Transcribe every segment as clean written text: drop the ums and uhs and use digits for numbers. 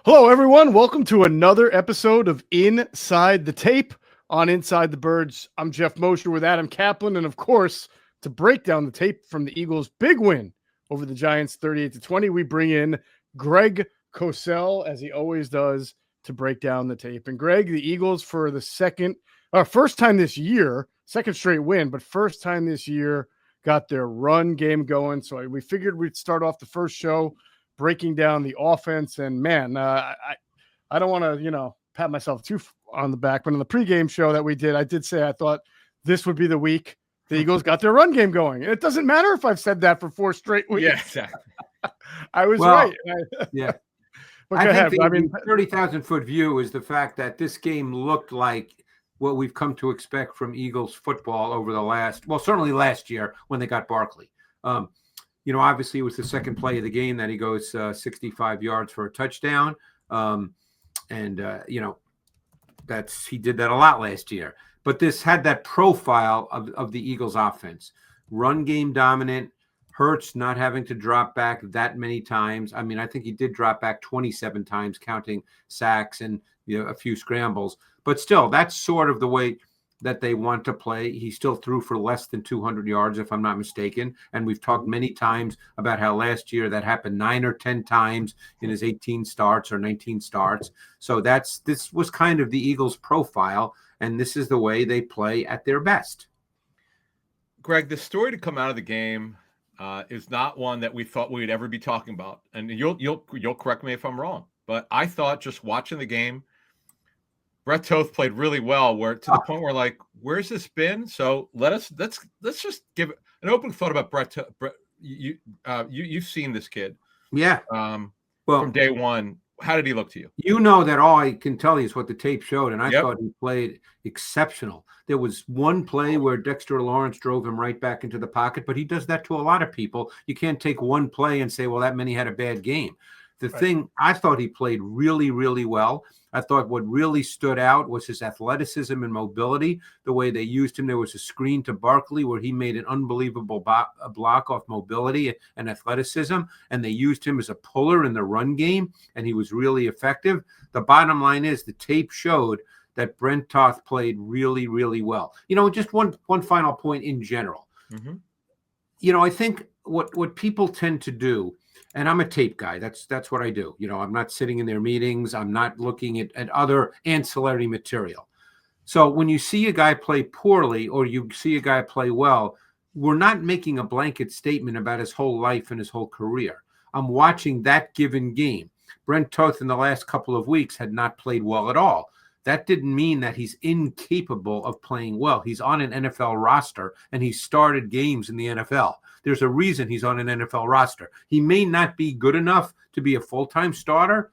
Hello, everyone. Welcome to another episode of Inside the Tape on Inside the Birds. I'm Jeff Mosher with Adam Kaplan, and of course, to break down the tape from the Eagles' big win over the Giants 38-20, we bring in Greg Cosell, as he always does, to break down the tape. And Greg, the Eagles for the first time this year, second straight win, but first time this year, got their run game going. So we figured we'd start off the first show breaking down the offense. And man, I don't want to, pat myself too on the back, but in the pregame show that we did, I did say I thought this would be the week the Eagles got their run game going. And it doesn't matter if I've said that for 4 straight weeks. Yeah, exactly. I was right. Yeah. But I think the 30,000-foot view is the fact that this game looked like what we've come to expect from Eagles football over the certainly last year when they got Barkley. Obviously it was the second play of the game that he goes 65 yards for a touchdown. He did that a lot last year. But this had that profile of the Eagles offense. Run game dominant, Hurts not having to drop back that many times. I mean, I think he did drop back 27 times, counting sacks and a few scrambles. But still, that's sort of the way that they want to play. He still threw for less than 200 yards, if I'm not mistaken. And we've talked many times about how last year that happened 9 or 10 times in his 18 starts or 19 starts. So this was kind of the Eagles' profile, and this is the way they play at their best. Greg, the story to come out of the game is not one that we thought we'd ever be talking about. And you'll correct me if I'm wrong, but I thought just watching the game, Brett Toth played really well, to the point where where's this been? So let's just give an open thought about Brett. Brett, you've seen this kid, yeah. From day one. How did he look to you? You know that all I can tell you is what the tape showed, and I thought he played exceptional. There was one play where Dexter Lawrence drove him right back into the pocket, but he does that to a lot of people. You can't take one play and say, well, that meant he had a bad game. Thing I thought he played really, really well. I thought what really stood out was his athleticism and mobility, the way they used him. There was a screen to Barkley where he made an unbelievable block off mobility and athleticism, and they used him as a puller in the run game, and he was really effective. The bottom line is the tape showed that Brett Toth played really, really well. Just one final point in general. Mm-hmm. I think what people tend to do, and I'm a tape guy. That's what I do. I'm not sitting in their meetings. I'm not looking at other ancillary material. So when you see a guy play poorly or you see a guy play well, we're not making a blanket statement about his whole life and his whole career. I'm watching that given game. Brett Toth in the last couple of weeks had not played well at all. That didn't mean that he's incapable of playing well. He's on an NFL roster, and he started games in the NFL. There's a reason he's on an NFL roster. He may not be good enough to be a full-time starter.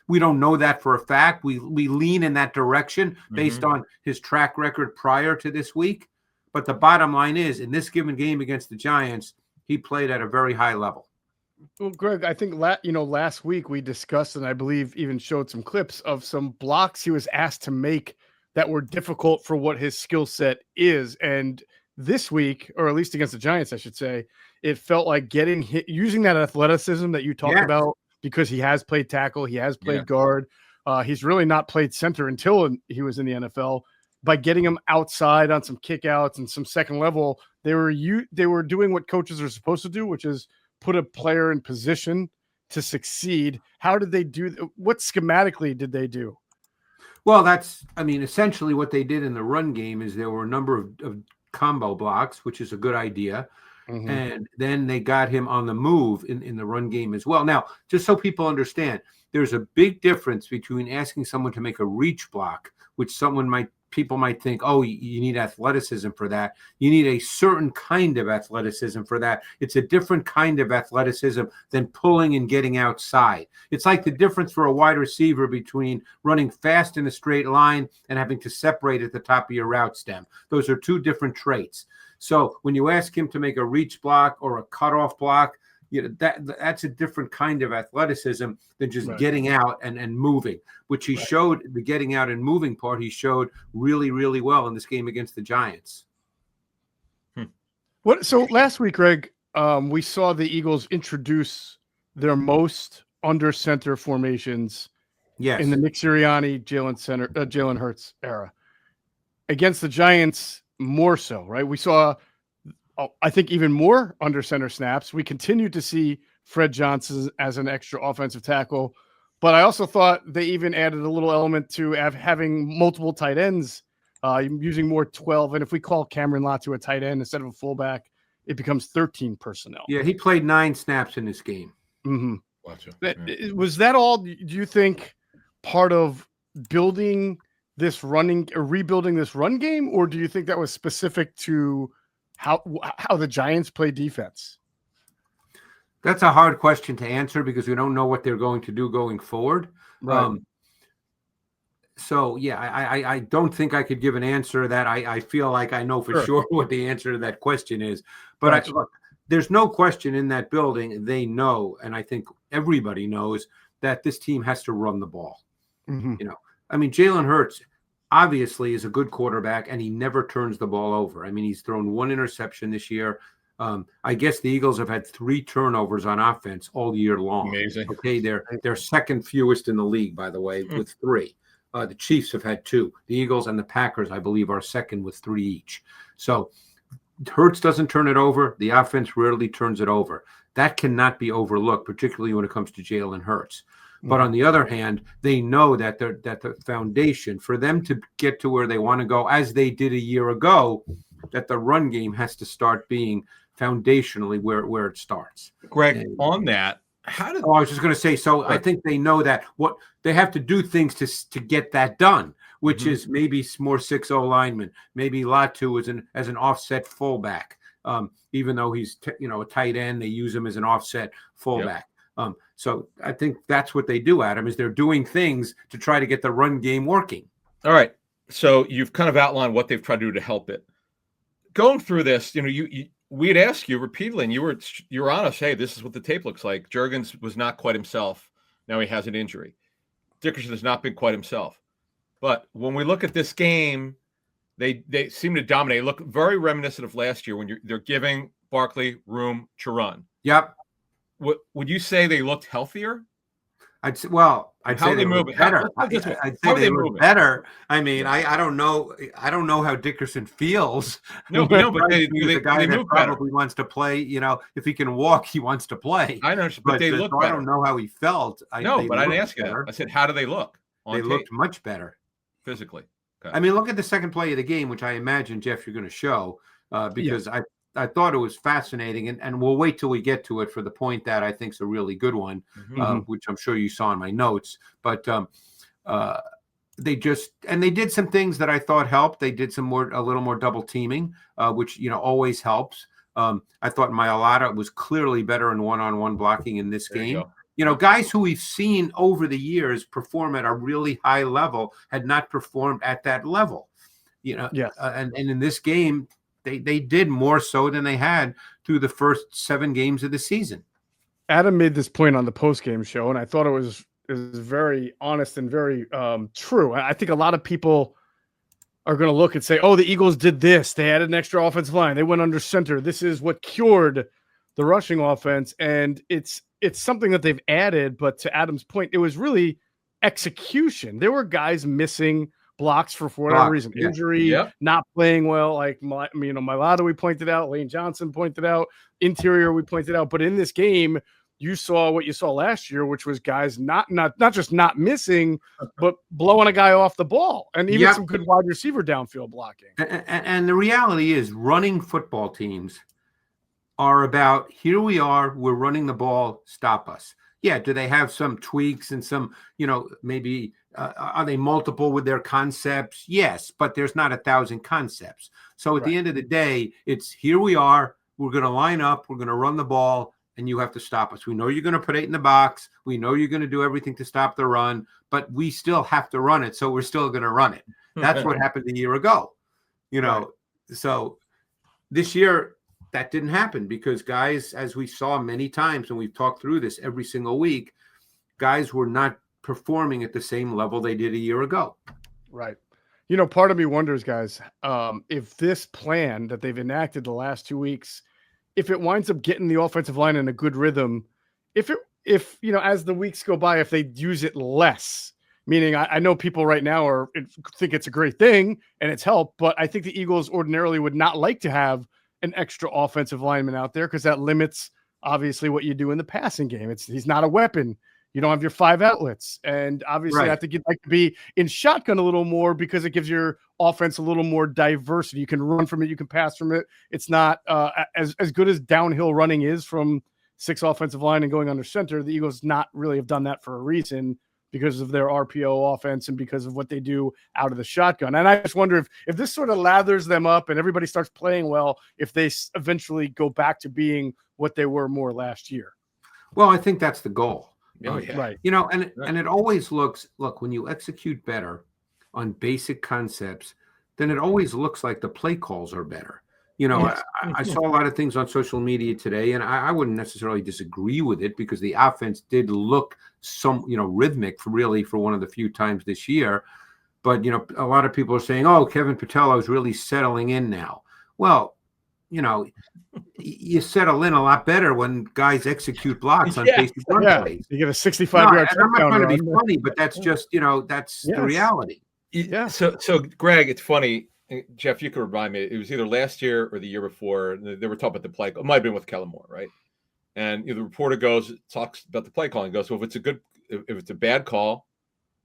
We don't know that for a fact. We lean in that direction based on his track record prior to this week. But the bottom line is, in this given game against the Giants, he played at a very high level. Well, Greg, I think last week we discussed, and I believe even showed some clips of some blocks he was asked to make that were difficult for what his skill set is. And this week, or at least against the Giants, I should say, it felt like getting hit, using that athleticism that you talked about, because he has played tackle, he has played guard. He's really not played center until he was in the NFL. By getting him outside on some kickouts and some second level, they were doing what coaches are supposed to do, which is put a player in position to succeed. How did they do? What schematically did they do? Well, essentially what they did in the run game is there were a number of combo blocks, which is a good idea. Mm-hmm. And then they got him on the move in the run game as well. Now, just so people understand, there's a big difference between asking someone to make a reach block, which people might think, oh, you need athleticism for that. You need a certain kind of athleticism for that. It's a different kind of athleticism than pulling and getting outside. It's like the difference for a wide receiver between running fast in a straight line and having to separate at the top of your route stem. Those are two different traits. So when you ask him to make a reach block or a cutoff block, that's a different kind of athleticism than just getting out and moving, which he showed. The getting out and moving part he showed really, really well in this game against the Giants. So last week, Greg, we saw the Eagles introduce their most under center formations in the Nick Sirianni, Jalen Hurts era. Against the Giants, more so, right? We saw, I think, even more under center snaps. We continued to see Fred Johnson as an extra offensive tackle, but I also thought they even added a little element to having multiple tight ends, using more 12. And if we call Cameron Latu a tight end instead of a fullback, it becomes 13 personnel. Yeah, he played 9 snaps in this game. Mm-hmm. Gotcha. Was that all, do you think, part of building this rebuilding this run game, or do you think that was specific to how the Giants play defense? That's a hard question to answer because we don't know what they're going to do going forward. Right. So, yeah, I don't think I could give an answer that I feel like I know for sure what the answer to that question is. But look, there's no question in that building. They know, and I think everybody knows, that this team has to run the ball. Mm-hmm. You know, I mean, Jalen Hurts obviously is a good quarterback, and he never turns the ball over. I mean, he's thrown 1 interception this year. I guess the Eagles have had 3 turnovers on offense all year long. Amazing. Okay, they're second fewest in the league, by the way, with 3. The Chiefs have had 2. The Eagles and the Packers, I believe, are second with 3 each. So Hurts doesn't turn it over. The offense rarely turns it over. That cannot be overlooked, particularly when it comes to Jalen Hurts. But on the other hand, they know that the foundation for them to get to where they want to go, as they did a year ago, that the run game has to start being foundationally where it starts. Greg, on that, I was just going to say, so I think they know that what they have to do things to get that done, which is maybe more 6-0 linemen, maybe Latu as an offset fullback. Even though he's a tight end, they use him as an offset fullback. So I think that's what they do, Adam, is they're doing things to try to get the run game working. All right. So you've kind of outlined what they've tried to do to help it. Going through this, we'd ask you repeatedly, and you were honest. Hey, this is what the tape looks like. Juergens was not quite himself. Now he has an injury. Dickerson has not been quite himself. But when we look at this game, they seem to dominate. Look very reminiscent of last year when they're giving Barkley room to run. Yep. Would you say they looked healthier? I'd say they look better. I'd say they look better. I mean, I don't know. I don't know how Dickerson feels. No, but they guy that probably better. Wants to play. If he can walk, he wants to play. I know, but they look better. I don't know how he felt. I didn't ask you that. I said, how do they look? They looked much better physically. Okay. I mean, look at the second play of the game, which I imagine, Jeff, you're going to show because I thought it was fascinating, and we'll wait till we get to it for the point that I think is a really good one, which I'm sure you saw in my notes. But they did some things that I thought helped. They did a little more double teaming, which always helps. I thought Mailata was clearly better in one-on-one blocking in this game. Guys who we've seen over the years perform at a really high level had not performed at that level. And in this game, they did more so than they had through the first 7 games of the season. Adam made this point on the post-game show, and I thought it was very honest and very true. I think a lot of people are going to look and say, oh, the Eagles did this. They added an extra offensive line. They went under center. This is what cured the rushing offense. And it's something that they've added. But to Adam's point, it was really execution. There were guys missing blocks for whatever reason, injury, not playing well. Like Mailata, we pointed out, Lane Johnson pointed out, interior we pointed out. But in this game, you saw what you saw last year, which was guys not just not missing, but blowing a guy off the ball, and even some good wide receiver downfield blocking. And the reality is, running football teams are about, here we are, we're running the ball, stop us. Yeah, do they have some tweaks and some, maybe are they multiple with their concepts? Yes, but there's not 1,000 concepts. So at the end of the day, it's here we are, we're going to line up, we're going to run the ball, and you have to stop us. We know you're going to put 8 in the box. We know you're going to do everything to stop the run, but we still have to run it, so we're still going to run it. That's what happened a year ago. So this year, that didn't happen because guys, as we saw many times, and we've talked through this every single week, guys were not performing at the same level they did a year ago. Right. Part of me wonders, guys, if this plan that they've enacted the last 2 weeks, if it winds up getting the offensive line in a good rhythm, if as the weeks go by, if they use it less, meaning I know people right now think it's a great thing and it's helped, but I think the Eagles ordinarily would not like to have an extra offensive lineman out there because that limits obviously what you do in the passing game. He's not a weapon. You don't have your 5 outlets. And obviously I think you'd like to be in shotgun a little more because it gives your offense a little more diversity. You can run from it. You can pass from it. It's not as good as downhill running is from 6 offensive line and going under center. The Eagles not really have done that for a reason because of their RPO offense and because of what they do out of the shotgun. And I just wonder if this sort of lathers them up and everybody starts playing well, if they eventually go back to being what they were more last year. Well, I think that's the goal. Oh, yeah. Right. And it always look, when you execute better on basic concepts, then it always looks like the play calls are better. Yes. I saw a lot of things on social media today, and I wouldn't necessarily disagree with it because the offense did look rhythmic for one of the few times this year. But, a lot of people are saying, oh, Kevin Patello is really settling in now. Well, you settle in a lot better when guys execute blocks on basic run plays. You get a 65-yard touchdown. I'm not trying to be funny, but that's just, that's the reality. Yeah. So Greg, it's funny. Jeff, you could remind me. It was either last year or the year before. They were talking about the play. It might have been with Kellen Moore, right? And the reporter talks about the play calling. Goes, well, if it's a bad call,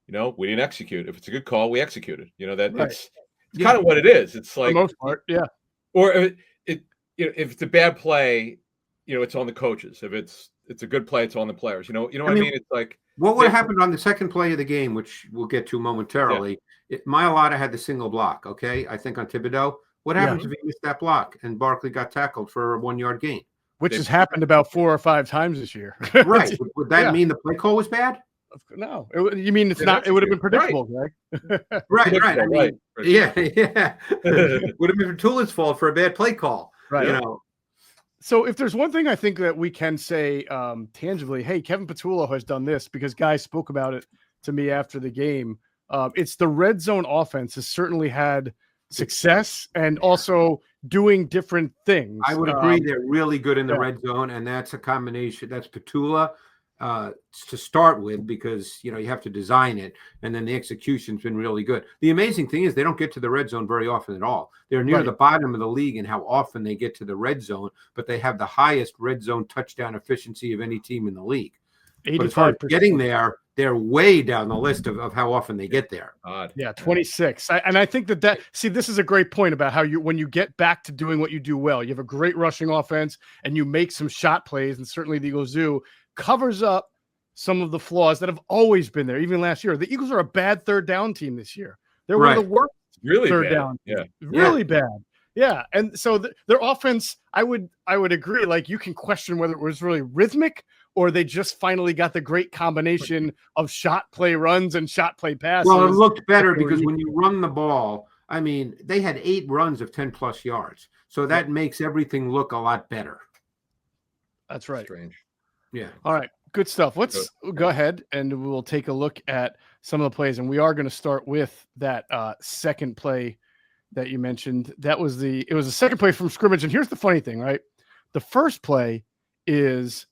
we didn't execute. If it's a good call, we executed. It's kind of what it is. It's like for the most part, yeah. Or if it's a bad play, it's on the coaches. If it's a good play, it's on the players. You know what I mean? It's like what would have happened on the second play of the game, which we'll get to momentarily. Mailata had the single block. Okay, I think on Thibodeau. What happens if he missed that block and Barkley got tackled for a 1-yard gain? Which has happened about 4 or 5 times this year. Right. Would that mean the play call was bad? No. You mean it's not? It would have been predictable, Greg. Right. I mean, yeah. Would have been Tula's fault for a bad play call. Right. So if there's one thing I think that we can say tangibly, hey, Kevin Patullo has done this because guys spoke about it to me after the game. It's the red zone offense has certainly had success and also doing different things. I would agree. They're really good in the red zone, and that's a combination. That's Patullo to start with because, you have to design it, and then the execution's been really good. The amazing thing is they don't get to the red zone very often at all. They're near the bottom of the league in how often they get to the red zone, but they have the highest red zone touchdown efficiency of any team in the league. 85%. But as far as getting there, they're way down the list of how often they get there. 26. And I think this is a great point about how when you get back to doing what you do well, you have a great rushing offense and you make some shot plays, and certainly the Eagles do, covers up some of the flaws that have always been there. Even last year, the Eagles are a bad third down team this year. They're one of the worst third down teams. Really bad. Yeah. And so their offense, I would agree. Like, you can question whether it was really rhythmic or they just finally got the great combination of shot play runs and shot play passes. Well, it looked better because when you run the ball, I mean, they had 8 runs of 10 plus yards. So that makes everything look a lot better. That's right. Strange. Yeah. All right. Good stuff. Let's go ahead and we'll take a look at some of the plays. And we are going to start with that second play that you mentioned. It was a second play from scrimmage. And here's the funny thing, right? The first play is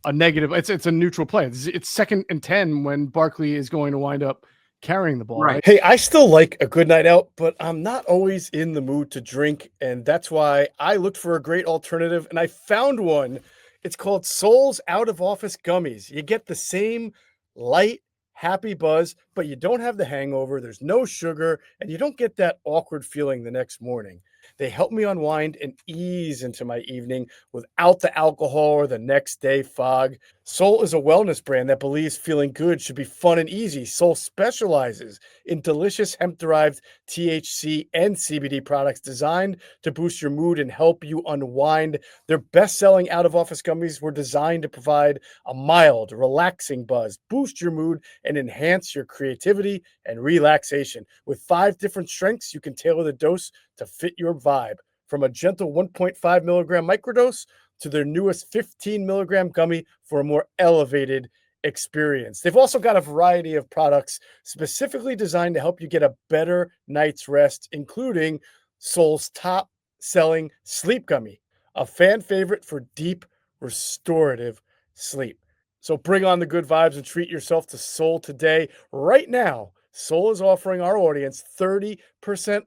a negative. It's a neutral play. It's 2nd and 10 when Barkley is going to wind up carrying the ball. Right. Hey, I still like a good night out, but I'm not always in the mood to drink. And that's why I looked for a great alternative and I found one. It's called Soul's Out of Office Gummies. You get the same light, happy buzz, but you don't have the hangover. There's no sugar, and you don't get that awkward feeling the next morning. They help me unwind and ease into my evening without the alcohol or the next day fog. Soul is a wellness brand that believes feeling good should be fun and easy. Soul specializes in delicious hemp-derived THC and CBD products designed to boost your mood and help you unwind. Their best-selling out-of-office gummies were designed to provide a mild, relaxing buzz, boost your mood, and enhance your creativity and relaxation. With 5 different strengths, you can tailor the dose to fit your vibe. From a gentle 1.5 milligram microdose to their newest 15 milligram gummy for a more elevated experience. They've also got a variety of products specifically designed to help you get a better night's rest, including Sol's top-selling Sleep Gummy, a fan favorite for deep, restorative sleep. So bring on the good vibes and treat yourself to Sol today. Right now, Sol is offering our audience 30%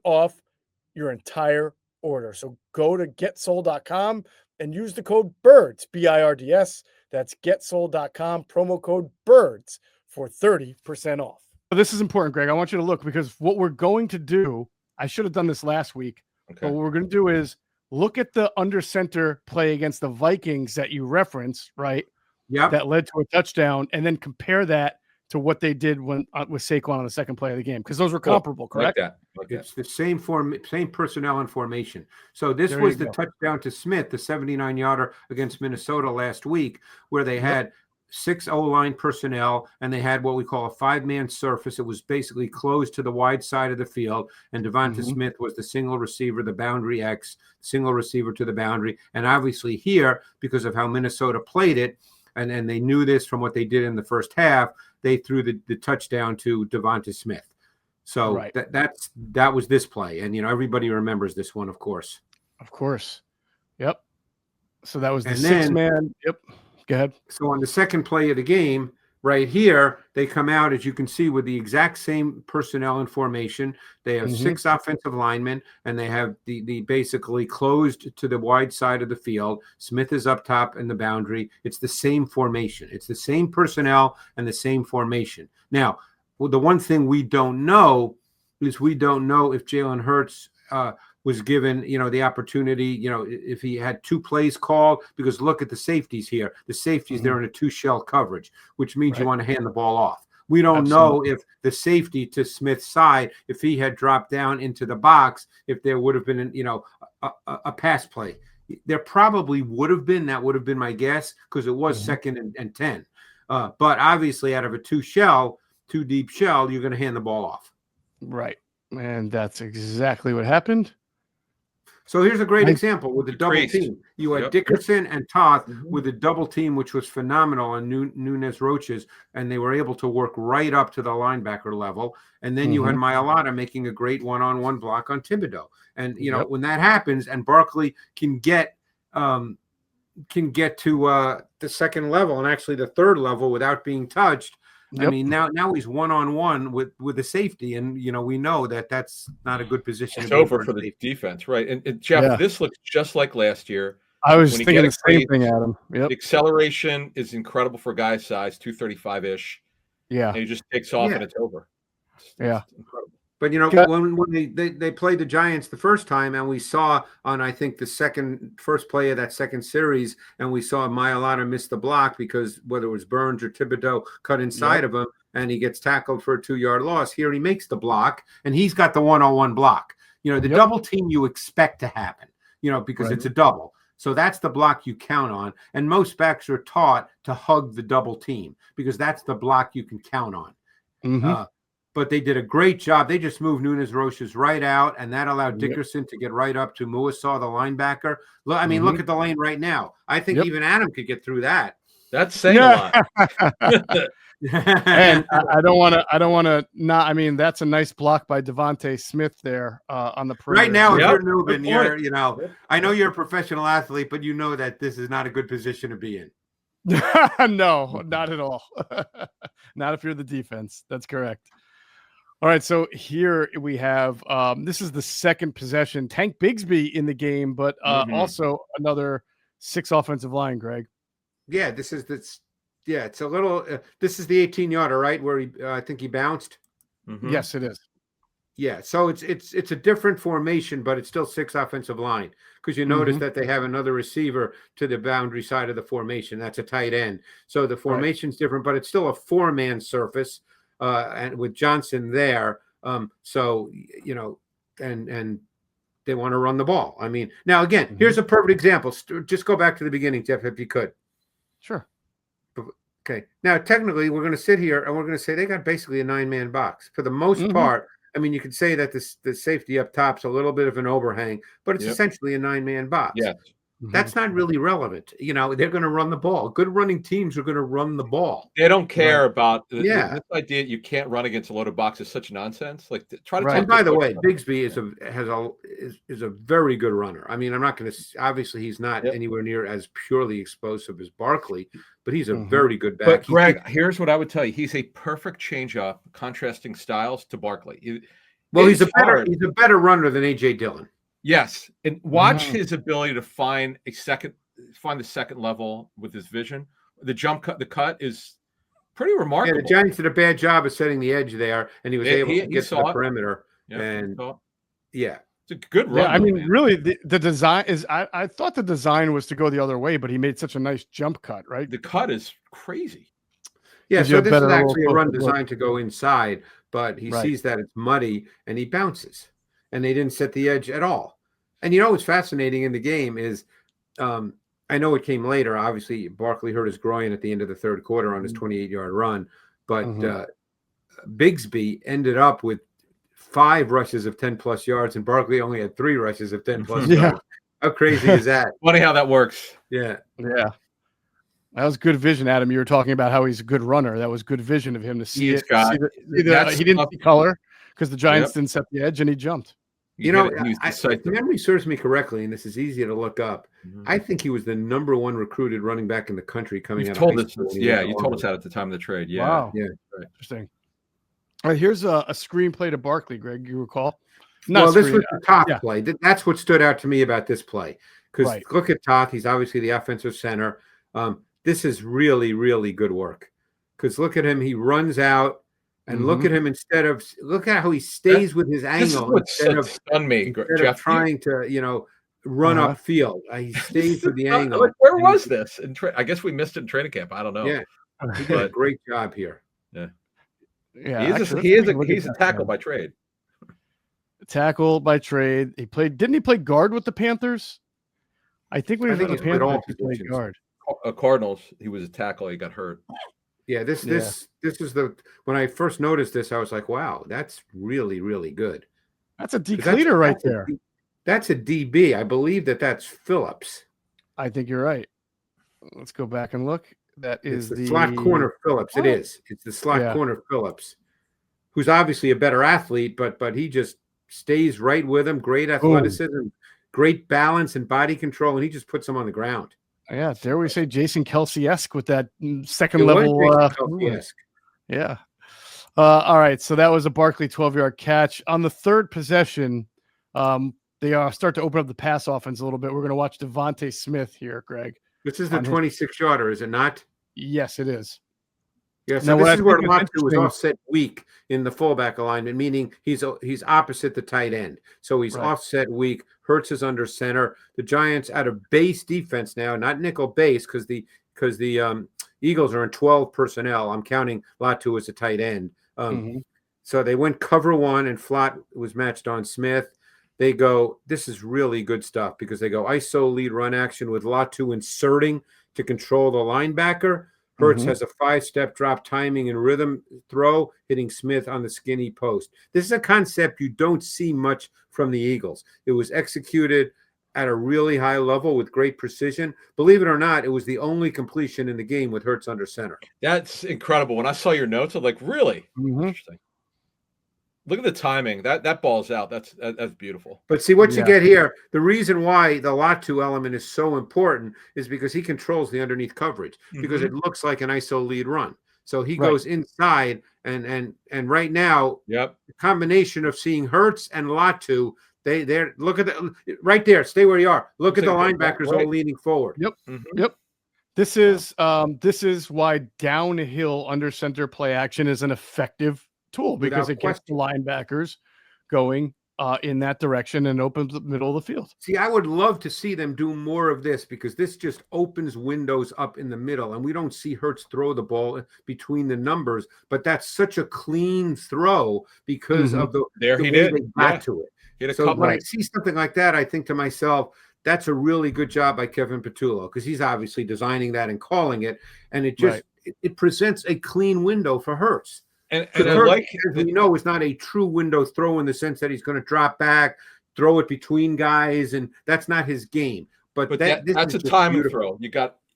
off your entire order. So go to getsol.com and use the code BIRDS, BIRDS. That's getsol.com, promo code BIRDS for 30% off. This is important, Greg. I want you to look, because what we're going to do, I should have done this last week, but what we're going to do is look at the under center play against the Vikings that you referenced, right? Yeah. That led to a touchdown, and then compare that to what they did when with Saquon on the second play of the game, because those were comparable, correct? It's the same personnel and formation. So this was the touchdown to Smith, the 79-yarder against Minnesota last week, where they had 6 O-line personnel, and they had what we call a 5-man surface. It was basically closed to the wide side of the field, and Devonta Smith was the single receiver, the boundary X, single receiver to the boundary. And obviously here, because of how Minnesota played it, and they knew this from what they did in the first half, they threw the touchdown to Devonta Smith. So that was this play. And, everybody remembers this one, of course. Of course. Yep. So that was the 6-man. Yep. Go ahead. So on the second play of the game, right here, they come out, as you can see, with the exact same personnel and formation. They have 6 offensive linemen, and they have the basically closed to the wide side of the field. Smith is up top in the boundary. It's the same formation. It's the same personnel and the same formation. Now, the one thing we don't know is we don't know if Jalen Hurts was given, the opportunity, if he had 2 plays called, because look at the safeties here. The safeties, they're in a 2-shell coverage, which means you want to hand the ball off. We don't know if the safety to Smith's side, if he had dropped down into the box, if there would have been, a pass play. There probably would have been. That would have been my guess, because it was 2nd and 10. But obviously, out of a 2 deep shell, you're going to hand the ball off. Right. And that's exactly what happened. So here's a great example with the double team. You had Dickerson and Toth with a double team, which was phenomenal on Nunez Roches, and they were able to work right up to the linebacker level. And then you had Mailata making a great one-on-one block on Thibodeau. And, when that happens and Barkley can get to the second level and actually the third level without being touched, I mean, now he's one-on-one with the safety, and we know that that's not a good position. It's over for the defense, right? And Jeff, this looks just like last year. I was thinking the same thing, Adam. The acceleration is incredible for guy's size, 235-ish. Yeah, and he just takes off and it's over. It's incredible. But when they played the Giants the first time, and we saw on, I think, the first play of that second series, and we saw Mailata miss the block because whether it was Burns or Thibodeau cut inside of him, and he gets tackled for a 2-yard loss. Here he makes the block, and he's got the one-on-one block. The double team you expect to happen, because it's a double. So that's the block you count on, and most backs are taught to hug the double team because that's the block you can count on. But they did a great job. They just moved Nunez Roches right out, and that allowed Dickerson to get right up to Muasaw, the linebacker. Look, look at the lane right now. I think even Adam could get through that. That's saying a lot. And I don't want to not. I mean, that's a nice block by Devonta Smith there on the perimeter. Right now, if you're Nubin, I know you're a professional athlete, but you know that this is not a good position to be in. No, not at all. Not if you're the defense. That's correct. All right, so here we have this is the second possession. Tank Bigsby in the game, but also another 6 offensive line, Greg. Yeah, it's a little this is the 18-yarder, right, where he I think he bounced. Yes, it is. Yeah, so it's a different formation, but it's still 6 offensive line, because you notice that they have another receiver to the boundary side of the formation. That's a tight end. So the formation's different, but it's still a 4-man surface. And with Johnson there, and they want to run the ball. I mean, now again, here's a perfect example. Just go back to the beginning, Jeff, if you could. Sure. Okay. Now, technically, we're going to sit here and we're going to say they got basically a 9-man box for the most part. I mean, you could say that the safety up top's a little bit of an overhang, but it's essentially a 9-man box. Yes. That's not really relevant. You know, they're going to run the ball. Good running teams are going to run the ball. They don't care about Yeah. this idea you can't run against a loaded box is such nonsense. Like try to And talk by to the coach way, about Bigsby is a very good runner. I mean, I'm not going to obviously he's not anywhere near as purely explosive as Barkley, but he's a very good back. But Greg, here's what I would tell you: he's a perfect change-up, contrasting styles to Barkley. He's a better runner than AJ Dillon. Yes, and watch his ability to find the second level with his vision. The jump cut, the cut is pretty remarkable. Yeah, the Giants did a bad job of setting the edge there, and he was able to get to the perimeter. And it's a good run. Yeah, I mean, really, the design is. I thought the design was to go the other way, but he made such a nice jump cut. Right, the cut is crazy. Yeah, so this is actually a run designed to go inside, but he sees that it's muddy and he bounces, and they didn't set the edge at all. And you know what's fascinating in the game is, I know it came later. Obviously, Barkley hurt his groin at the end of the third quarter on his 28-yard run, but Bigsby ended up with 5 rushes of 10+ yards, and Barkley only had 3 rushes of 10+ yards. How crazy is that? Funny how that works. Yeah. Yeah. That was good vision, Adam. You were talking about how he's a good runner. That was good vision of him to see it. He didn't see color because the Giants didn't set the edge, and he jumped. You know, if memory serves me correctly, and this is easier to look up, I think he was the #1 recruited running back in the country coming out of high school. You told us that at the time of the trade. Yeah. Wow. Yeah. Interesting. All right, here's a screenplay to Barkley, Greg. You recall? This was the Toth play. That's what stood out to me about this play. Because look at Toth. He's obviously the offensive center. This is really, really good work. Because look at him. He runs out. And look at him look at how he stays with his angle instead of trying to, run upfield. He stays with the angle. Where was this? I guess we missed it in training camp. I don't know. Yeah, he did a great job here. Yeah, yeah. He's a tackle by trade. Tackle by trade. Didn't he play guard with the Panthers? I think when he was with the Panthers, he played guard. Cardinals. He was a tackle. He got hurt. Yeah, this is when I first noticed this, I was like, wow, that's really, really good. That's a decleater right there. That's a DB. I believe that's Phillips. I think you're right. Let's go back and look. That is the slot corner Phillips. It is. It's the slot corner Phillips, who's obviously a better athlete, but he just stays right with him. Great athleticism, great balance and body control, and he just puts him on the ground. Yeah, dare we say Jason Kelsey-esque with that second level. Yeah. All right, so that was a Barkley 12-yard catch. On the third possession, they start to open up the pass offense a little bit. We're going to watch Devontae Smith here, Greg. This is the 26-yarder, is it not? Yes, it is. Yeah, so this is where Latu was offset weak in the fullback alignment, meaning he's opposite the tight end. So he's offset weak. Hurts is under center. The Giants out of base defense now, not nickel base, because the Eagles are in 12 personnel. I'm counting Latu as a tight end. So they went cover 1, and Flott was matched on Smith. They go, this is really good stuff, because they go ISO lead run action with Latu inserting to control the linebacker. Hurts has a 5-step drop timing and rhythm throw, hitting Smith on the skinny post. This is a concept you don't see much from the Eagles. It was executed at a really high level with great precision. Believe it or not, it was the only completion in the game with Hurts under center. That's incredible. When I saw your notes, I'm like, really? Interesting. Look at the timing. That ball's out. That's beautiful. But see what you get here. The reason why the Latu element is so important is because he controls the underneath coverage, because it looks like an ISO lead run. So he goes inside, and right now, the combination of seeing Hurts and Latu, they're look at the right there. Stay where you are. Look at the linebackers all leaning forward. Yep. This is why downhill under center play action is an effective tool, because it gets the linebackers going in that direction and opens the middle of the field. See, I would love to see them do more of this, because this just opens windows up in the middle, and we don't see Hurts throw the ball between the numbers, but that's such a clean throw because of the way they got to it. So when I see something like that, I think to myself, that's a really good job by Kevin Petullo, because he's obviously designing that and calling it, and it just it presents a clean window for Hurts. And Hurts, as we know, is not a true window throw in the sense that he's going to drop back, throw it between guys, and that's not his game. But that's a timing throw.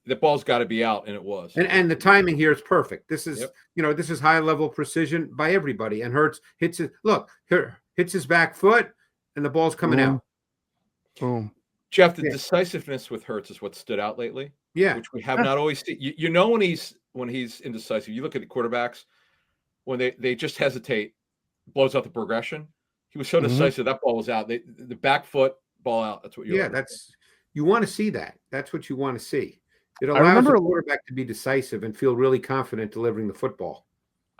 The ball's got to be out, and it was. And the timing here is perfect. This is this is high level precision by everybody. And Hurts hits his back foot, and the ball's coming out. Boom. Jeff, the decisiveness with Hurts is what stood out lately. Yeah, which we have not always seen. You know when he's indecisive. You look at the quarterbacks when they just hesitate, blows out the progression. He was so decisive that ball was out. The back foot ball out. That's what you. Yeah, you want to see that. That's what you want to see. It allows a quarterback to be decisive and feel really confident delivering the football.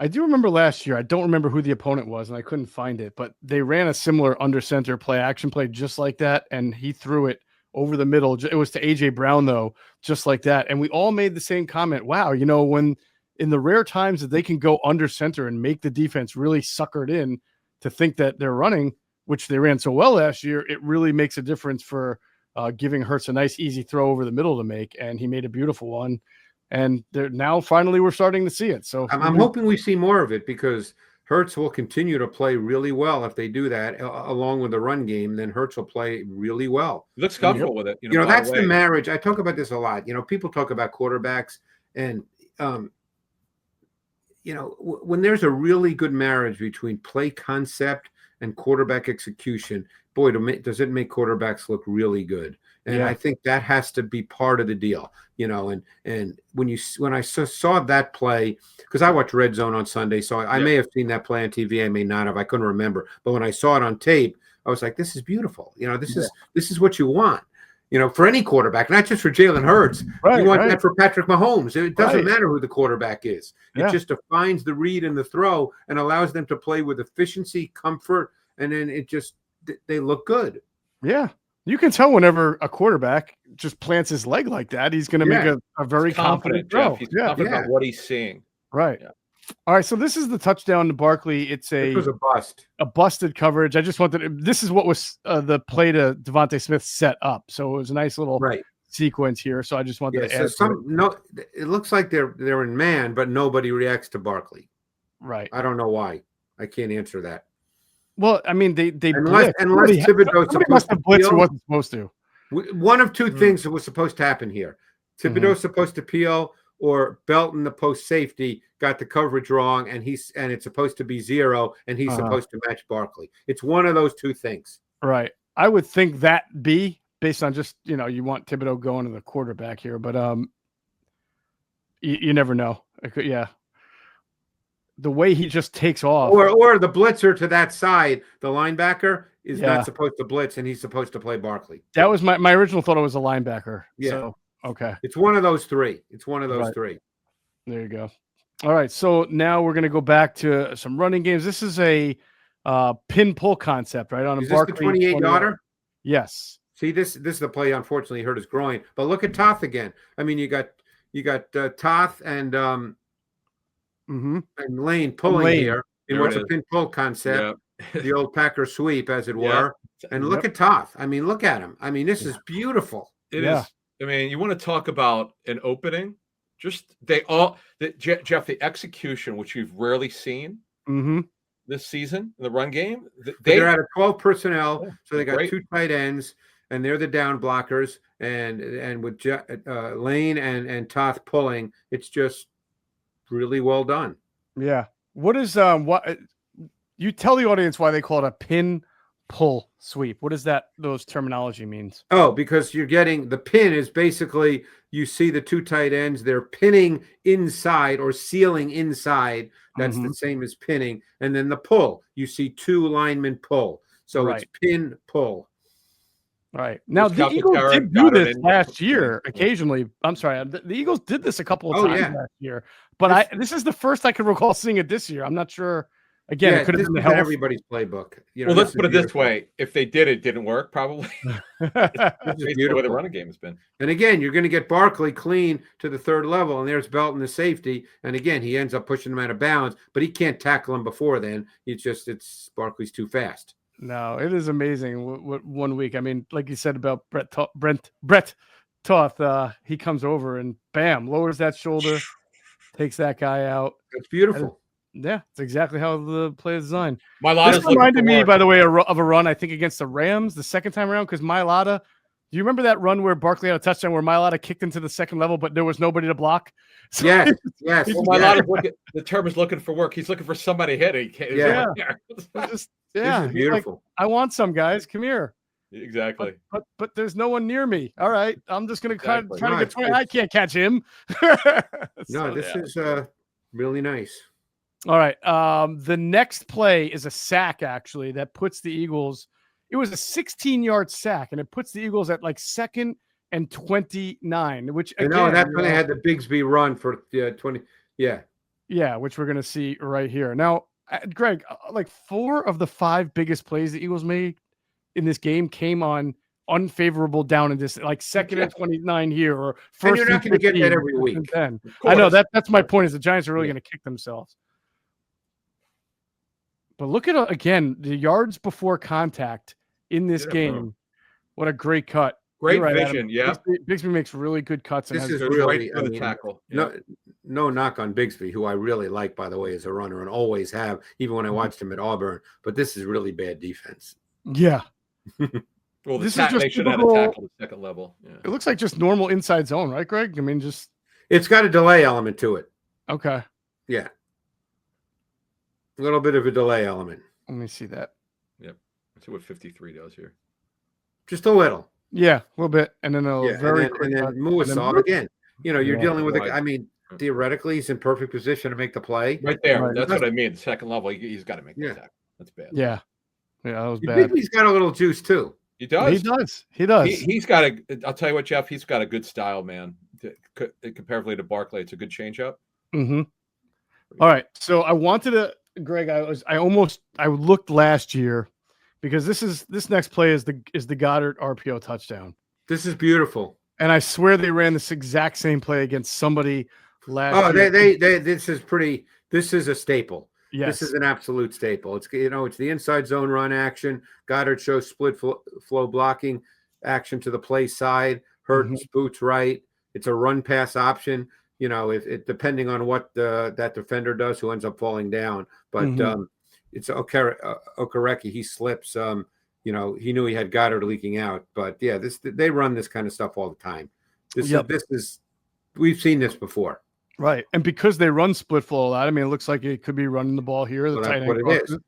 I do remember last year. I don't remember who the opponent was, and I couldn't find it. But they ran a similar under center play action play just like that, and he threw it over the middle. It was to AJ Brown though, just like that. And we all made the same comment. Wow, when in the rare times that they can go under center and make the defense really suckered in to think that they're running, which they ran so well last year, it really makes a difference for giving Hurts a nice easy throw over the middle to make. And he made a beautiful one. And now finally we're starting to see it. So I'm hoping we see more of it, because Hurts will continue to play really well if they do that, along with the run game. Then Hurts will play really well. He looks comfortable with it. That's the marriage. I talk about this a lot. People talk about quarterbacks, and when there's a really good marriage between play concept and quarterback execution, boy, does it make quarterbacks look really good. And I think that has to be part of the deal, and when I saw that play, because I watch Red Zone on Sunday, so I may have seen that play on TV, I may not have, I couldn't remember. But when I saw it on tape, I was like, this is beautiful. This is what you want, for any quarterback, not just for Jalen Hurts. Right, you want that for Patrick Mahomes. It doesn't matter who the quarterback is. Yeah. It just defines the read and the throw and allows them to play with efficiency, comfort, and then they look good. Yeah. You can tell whenever a quarterback just plants his leg like that, he's going to make a very confident throw. He's confident about what he's seeing. Right. Yeah. All right. So this is the touchdown to Barkley. It was a bust. A busted coverage. I just wanted this is what was the play to Devontae Smith set up. So it was a nice little sequence here. So I just wanted to add. It looks like they're in man, but nobody reacts to Barkley. Right. I don't know why. I can't answer that. Well, I mean, they unless Thibodeau must have blitzed or wasn't supposed to. One of two things that was supposed to happen here. Thibodeau's supposed to peel, or Belton, the post safety, got the coverage wrong, and it's supposed to be 0, and he's supposed to match Barkley. It's one of those two things. Right. I would think that based on just you want Thibodeau going to the quarterback here, but you never know. The way he just takes off, or the blitzer to that side, the linebacker is not supposed to blitz, and he's supposed to play Barkley. That was my original thought. It was a linebacker. Yeah. So, okay. It's one of those three. Three. There you go. All right. So now we're going to go back to some running games. This is a pin pull concept, right? On a Barkley 28-yarder. Yes. See, this is the play. Unfortunately, hurt his groin. But look at Toth again. I mean, you got Toth and Lane pulling here in what's a pin pull concept, the old Packer sweep, as it were. And look at Toth. I mean, look at him. I mean, this is beautiful. It is. I mean, you want to talk about an opening? Jeff, the execution, which we've rarely seen this season in the run game. They're at a 12 personnel, so they got 2 tight ends, and they're the down blockers. And with Lane and Toth pulling, it's just really well done. Yeah. What is what you tell the audience why they call it a pin pull sweep? What does those terminology means? Oh, because you're getting the pin is basically you see the 2 tight ends, they're pinning inside or sealing inside. That's the same as pinning. And then the pull, you see 2 linemen pull. So it's pin pull. Right. Now, the Eagles did do this last year occasionally. I'm sorry. The Eagles did this a couple of times last year. But this is the first I can recall seeing it this year. I'm not sure. Again, it could have been everybody's playbook. Well, let's put it this way. If they did, it didn't work, probably. This is the way the running game has been. And again, you're going to get Barkley clean to the 3rd level, and there's Belton, the safety. And again, he ends up pushing him out of bounds, but he can't tackle him before then. It's Barkley's too fast. No, it is amazing. One week, I mean, like you said about Brett Toth, he comes over and bam, lowers that shoulder, takes that guy out. That's beautiful. Yeah, it's exactly how the play is designed. Mailata's this reminded me, by the way, of a run, I think, against the Rams the second time around, because Mailata, Do you remember that run where Barkley had a touchdown where Mailata kicked into the second level, but there was nobody to block? So Yes. Well, Mailata's the term is looking for work. He's looking for somebody to hit. He can't. Yeah. This is beautiful. Like, I want some guys. Come here. Exactly. But there's no one near me. All right. I'm just going to try to get 20. I can't catch him. This is really nice. All right. The next play is a sack, actually, that puts the Eagles. It was a 16-yard sack, and it puts the Eagles at like 2nd and 29, which again, that's when they had the Bigsby run for 20. Yeah. Yeah, which we're going to see right here. Now, Greg, like 4 of the 5 biggest plays the Eagles made in this game came on unfavorable down and just like 2nd and 29 here, or first. And you're not going to get that every week. I know that's my point. Is the Giants are really going to kick themselves. But look at again the yards before contact in this game. What a great cut! Great right, vision. Adam. Yeah, Bigsby makes really good cuts. This is really right the tackle. No knock on Bigsby, who I really like, by the way, as a runner, and always have, even when I watched him at Auburn. But this is really bad defense. Yeah. Well, this is just they should have a tackle at second level. Yeah. It looks like just normal inside zone, right, Greg? I mean, just it's got a delay element to it. Okay. Yeah. A little bit of a delay element. Let me see that. Yep. Let's see what 53 does here. Just a little. Yeah, a little bit. And then and then Muasal again. You're dealing with I mean, theoretically, he's in perfect position to make the play. Right there. Right. That's what I mean. The second level, he's got to make the tackle. That's bad. Yeah. Yeah, that was bad. He's got a little juice too. He does. He does. He's got I'll tell you what, Jeff, he's got a good style, man. Comparatively to Barkley, it's a good changeup. Mm-hmm. All right. So I wanted to, Greg, I looked last year because this next play is the Goddard RPO touchdown. This is beautiful. And I swear they ran this exact same play against somebody last year. This is a staple. Yes. This is an absolute staple. It's the inside zone run action. Goddard shows split flow blocking action to the play side. Hurts boots right. It's a run pass option. If it depending on what that defender does, who ends up falling down. But it's Okereke. He slips. He knew he had Goddard leaking out. But yeah, they run this kind of stuff all the time. We've seen this before. Right. And because they run split flow a lot, I mean, it looks like it could be running the ball here. That's what it is.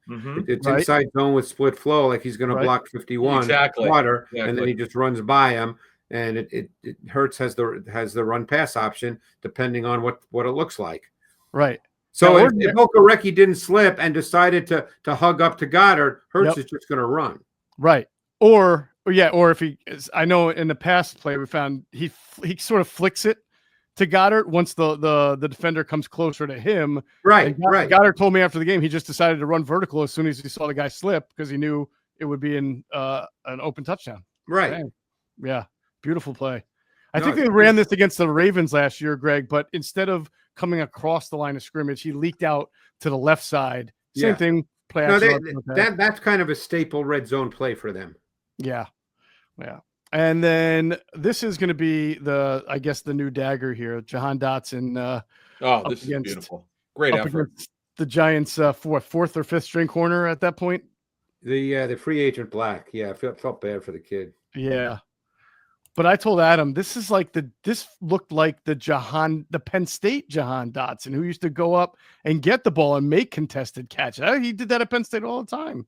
It's inside zone with split flow, like he's going to block 51 water, and then he just runs by him. And it Hurts has the run pass option depending on what it looks like. Right. So if Okereke didn't slip and decided to hug up to Goddard, Hurts is just going to run. Right. Or if I know in the past play we found he sort of flicks it to Goddard once the defender comes closer to him. Right. Goddard told me after the game he just decided to run vertical as soon as he saw the guy slip because he knew it would be in an open touchdown. Right. Dang. Yeah. Beautiful play. I think they ran this against the Ravens last year, Greg, but instead of coming across the line of scrimmage, he leaked out to the left side. Same thing. Play that's kind of a staple red zone play for them. Yeah. Yeah. And then this is going to be the new dagger here, Jahan Dotson. This is beautiful. Great effort. The Giants' fourth or fifth string corner at that point. The free agent Black. Yeah, I felt bad for the kid. Yeah. But I told Adam, this looked like the Penn State Jahan Dotson, who used to go up and get the ball and make contested catches. He did that at Penn State all the time.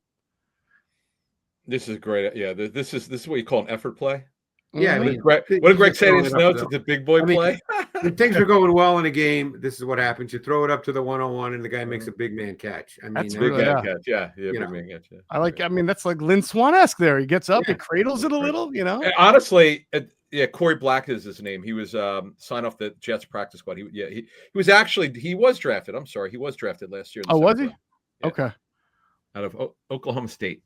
This is great. Yeah, this is what you call an effort play. Yeah, what did Greg say in his notes? It's a big boy play. When things are going well in a game, this is what happens. You throw it up to the 1-on-1 and the guy makes a big man catch. I mean, that's big man catch. Yeah, big man catch. Yeah. I mean, that's like Lynn Swan-esque there. He gets up, he cradles it a little, And honestly, Corey Black is his name. He was signed off the Jets practice squad. He was drafted. I'm sorry, he was drafted last year. Oh, was he? Yeah. Okay. Out of Oklahoma State.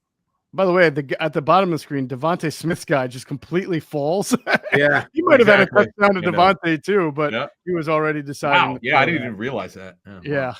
By the way, at the bottom of the screen, Devontae Smith's guy just completely falls. Yeah. He might have had a touchdown to Devontae too, but he was already deciding. Wow. Yeah, I didn't even realize that. Yeah.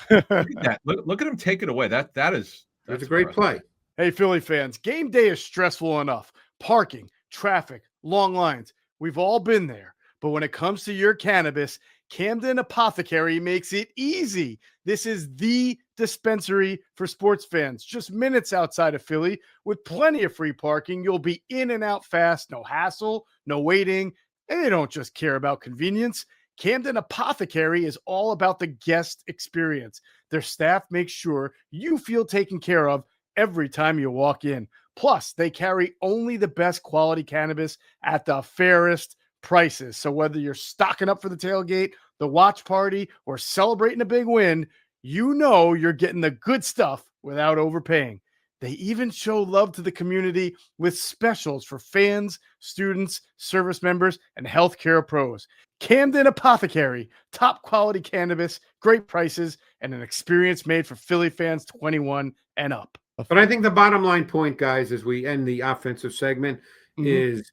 Look at him take it away. That's a great play. Hey, Philly fans, game day is stressful enough. Parking, traffic, long lines. We've all been there. But when it comes to your cannabis, Camden Apothecary makes it easy. This is the dispensary for sports fans, just minutes outside of Philly with plenty of free parking. You'll be in and out fast, no hassle, no waiting. And they don't just care about convenience. Camden Apothecary is all about the guest experience. Their staff makes sure you feel taken care of every time you walk in. Plus, they carry only the best quality cannabis at the fairest prices. So whether you're stocking up for the tailgate, the watch party, or celebrating a big win, you know you're getting the good stuff without overpaying. They even show love to the community with specials for fans, students, service members, and healthcare pros. Camden Apothecary, top quality cannabis, great prices, and an experience made for Philly fans 21 and up. But I think the bottom line point, guys, as we end the offensive segment, is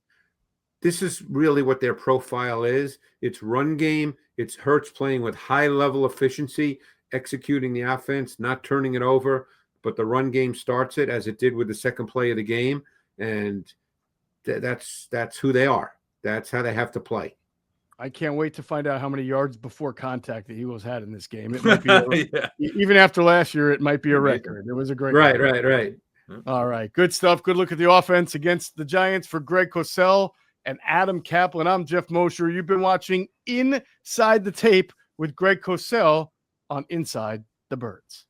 this is really what their profile is. It's run game. It's Hurts playing with high level efficiency, executing the offense, not turning it over. But the run game starts it, as it did with the second play of the game. And that's who they are. That's how they have to play. I can't wait to find out how many yards before contact the Eagles had in this game. It might be even after last year, it might be a record. It was a great Right. All right. Good stuff. Good look at the offense against the Giants for Greg Cosell and Adam Kaplan. I'm Jeff Mosher. You've been watching Inside the Tape with Greg Cosell on Inside the Birds.